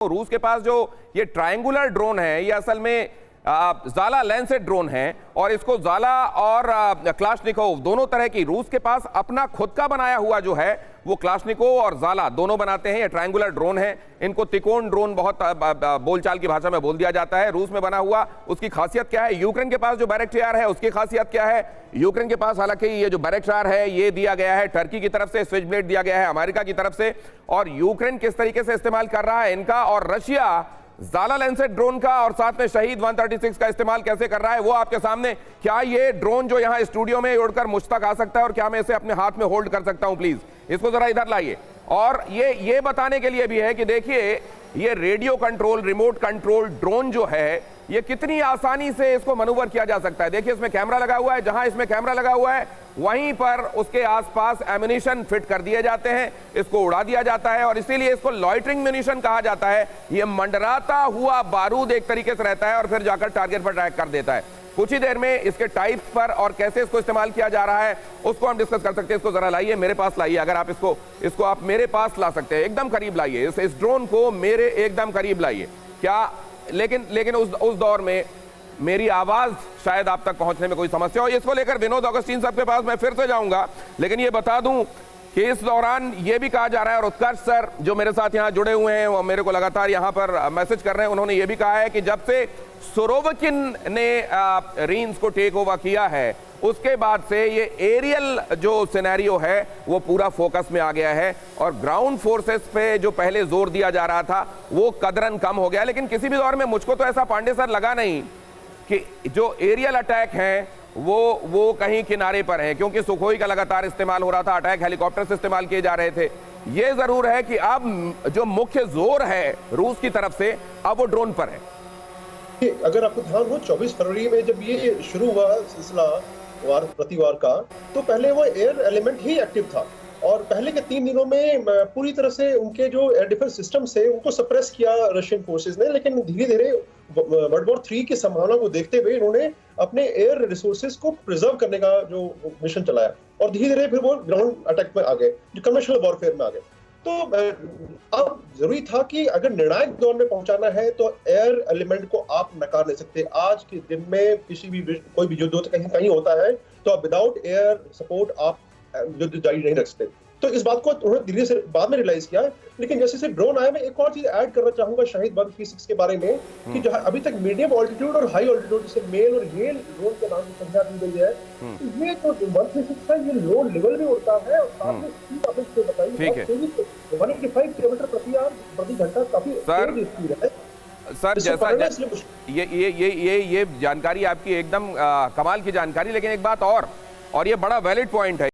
रूस के पास जो ये ट्रायंगुलर ड्रोन है ये असल में ज़ाला लैंसेट ड्रोन है और इसको ज़ाला और क्लाशनिकोव दोनों तरह की, रूस के पास अपना खुद का बनाया हुआ जो है वो क्लाशनिकोव और ज़ाला दोनों बनाते हैं। ये ट्रायंगुलर ड्रोन है, इनको तिकोन ड्रोन बहुत बोलचाल की भाषा में बोल दिया जाता है। रूस में बना हुआ, उसकी खासियत क्या है? यूक्रेन के पास जो बैरेक्टार है उसकी खासियत क्या है? यूक्रेन के पास हालांकि ये जो बैरेक्टार है ये दिया गया है टर्की की तरफ से, स्विच ब्लेड दिया गया है अमेरिका की तरफ से, और यूक्रेन किस तरीके से इस्तेमाल कर रहा है इनका, और रशिया ज़ाला लैंसेट ड्रोन का और साथ में शहीद 136 का इस्तेमाल कैसे कर रहा है वो आपके सामने। क्या ये ड्रोन जो यहाँ स्टूडियो में उड़कर मुझ तक आ सकता है और क्या मैं इसे अपने हाथ में होल्ड कर सकता हूं? प्लीज इसको जरा इधर लाइए। और ये बताने के लिए भी है कि देखिए ये radio control, remote control drone जो है ये कितनी आसानी से इसको मनूवर किया जा सकता है। देखिए इसमें कैमरा लगा हुआ है, जहां इसमें कैमरा लगा हुआ है वहीं पर उसके आसपास एम्युनिशन फिट कर दिए जाते हैं, इसको उड़ा दिया जाता है और इसीलिए इसको लॉइटरिंग म्यूनिशन कहा जाता है। ये मंडराता हुआ बारूद एक तरीके से रहता है और फिर जाकर टारगेट पर ट्रैक कर देता है। कुछ ही देर में इसके टाइप्स पर और कैसे इसको इस्तेमाल किया जा रहा है उसको हम डिस्कस कर सकते हैं। इसको जरा लाइए, मेरे पास लाइए, अगर आप इसको आप मेरे पास ला सकते हैं, एकदम करीब लाइए, इस ड्रोन को मेरे एकदम करीब लाइए। क्या लेकिन उस दौर में मेरी आवाज शायद आप तक पहुंचने में कोई समस्या हो। इसको लेकर विनोद ऑगस्टीन साहब के पास मैं फिर से जाऊंगा, लेकिन ये बता दूं कि इस दौरान ये भी कहा जा रहा है, और उत्कर्ष सर जो मेरे साथ यहाँ जुड़े हुए हैं वो मेरे को लगातार यहाँ पर मैसेज कर रहे हैं, उन्होंने ये भी कहा है कि जब से सुरोविकिन ने रेंज को टेक ओवर किया है उसके बाद से ये एरियल जो सिनेरियो है वो पूरा फोकस में आ गया है और ग्राउंड फोर्सेस पे जो पहले जोर दिया जा रहा था वो कदरन कम हो गया। लेकिन किसी भी दौर में मुझको तो ऐसा पांडे सर लगा नहीं कि जो एरियल अटैक हैं वो कहीं किनारे पर हैं, क्योंकि सुखोई का लगातार इस्तेमाल हो रहा था, अटैक हेलीकॉप्टर से इस्तेमाल किए जा रहे थे। ये जरूर है कि अब जो मुख्य जोर है रूस की तरफ से अब वो ड्रोन पर है। अगर आपको ध्यान हो 24 फरवरी में जब ये शुरू हुआ सिलसिला वार प्रतिवार का, तो पहले वो एयर एलिमेंट ही एक्टिव था और पहले के 3 दिनों में पूरी तरह से उनके जो एयर डिफेंस सिस्टम से उनको सप्रेस किया रशियन फोर्सेस ने। लेकिन धीरे धीरे वर्ल्ड वॉर 3 की संभावना को देखते हुए इन्होंने अपने एयर रिसोर्सेज को प्रिजर्व करने का जो मिशन चलाया और धीरे धीरे फिर वो ग्राउंड अटैक में आ गए, जो कन्वेंशनल वॉरफेयर में आ गए। तो अब जरूरी था कि अगर निर्णायक दौर में पहुंचाना है तो एयर एलिमेंट को आप नकार नहीं सकते। आज के दिन में कोई भी युद्ध कहीं होता है तो आप विदाउट एयर सपोर्ट आप युद्ध जारी नहीं रख सकते। तो इस बात को उन्होंने दिल्ली से बाद में रियलाइज किया। लेकिन जैसे से ड्रोन आया, मैं एक और चीज ऐड करना चाहूंगा शहीद 136 के बारे में कि जो अभी तक मीडियम ऑल्टीट्यूड और हाई ऑल्टीट्यूड से मेल और येल ड्रोन के नाम से संख्या दी गई है, तो ये जो 136 है ये लो लेवल में उड़ता है और साथ में स्पीड आप इसको बताइए 185 किलोमीटर प्रति घंटा, काफी तेज स्पीड है सर। जैसा ये जानकारी आपकी एकदम कमाल की जानकारी, लेकिन एक बात और ये बड़ा वैलिड पॉइंट है।